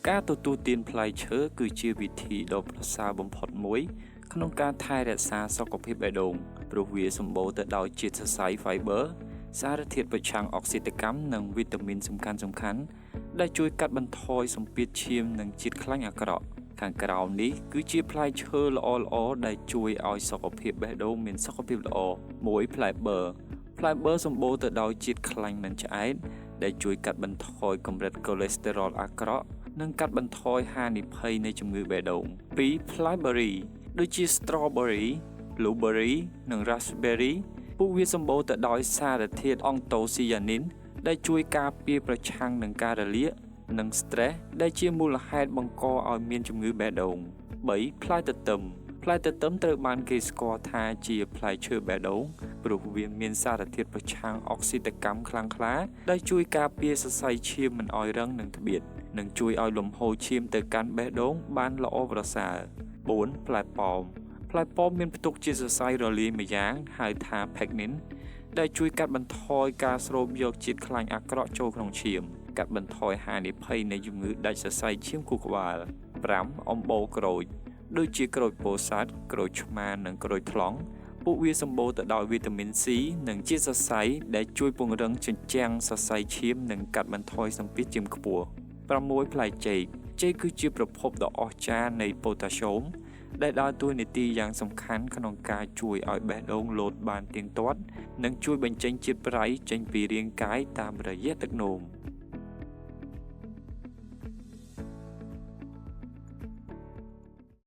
ការទទួលទានផ្លែឈើគឺជាវិធីដ៏ប្រសើរបំផុតមួយក្នុងការថែរក្សាសុខភាពបេះដូងព្រោះវាសម្បូរទៅដោយជាតិសរសៃ fiber សារធាតុប្រឆាំងអុកស៊ីតកម្មនិងវីតាមីនសំខាន់ៗដែលជួយកាត់បន្ថយសម្ពាធឈាមនិងជាតិខ្លាញ់អាក្រក់ខាងក្រោមនេះគឺជាផ្លែឈើល្អៗដែលជួយឲ្យសុខភាពបេះដូងមានសុខភាពល្អ1ផ្លែបឺផ្លែបឺសម្បូរទៅដោយជាតិខ្លាញ់មិនឆ្អែតដែលជួយកាត់បន្ថយកម្រិតកូលេស្តេរ៉ុលអាក្រក់និងកាត់បន្ថយហានិភ័យនៃជំងឺបេះដូង2ផ្លែ berry ដូចជា strawberry blueberry និង raspberry ពួកវាសម្បូរទៅដោយសារធាតុអង់តូស៊ីយ៉ានីនដែលជួយការពារប្រឆាំងនឹងការរលាកនិង stress ដែលជាមូលហេតុបង្កឲ្យមានជំងឺបេះដូង3ផ្លែទទឹមផ្លែទទឹមត្រូវបានគេស្គាល់ថាជាផ្លែឈើបេះដូងព្រោះវាមានសារធាតុប្រឆាំងអុកស៊ីតកម្មខ្លាំងក្លាដែលជួយការពារសរសៃឈាមមិនឲ្យរឹងនិងត្បៀតនិងជួយឲ្យលំហូរឈាមទៅកាន់បេះដូងបានល្អប្រសើរ4ផ្លែប៉ោមផ្លែប៉ោមមានផ្ទុកជាសរសៃរលាយម្យ៉ាងហៅថា pectin ដែលជួយកាត់បន្ថយការស្រូបយកជាតិខ្លាញ់អាក្រក់ចូលក្នុងឈាមកាត់បន្ថយហានិភ័យនៃជំងឺដាច់សរសៃឈាមខួរក្បាល5អំបូរក្រូចដូចជាក្រូចពោធិ៍សាត់ក្រូចឆ្មានិងក្រូចថ្លុងពួកវាសម្បូរទៅដោយវីតាមីន C និងជាតិសរសៃដែលជួយពង្រឹងជញ្ជាំងសរសៃឈាមនិងកាត់បន្ថយសម្ពាធឈាមខ្ពស់6ផ្លែចេកគឺជាប្រភពដ៏អស្ចារ្យនៃប៉ូតាស្យូមដែលដើរតួនាទីយ៉ាងសំខាន់ក្នុងការជួយឲ្យបេះដូងលោតបានទៀងទាត់និងជួយបញ្ចេញជាតិប្រៃចេញពីរាងកាយតាមរយៈទឹកនោម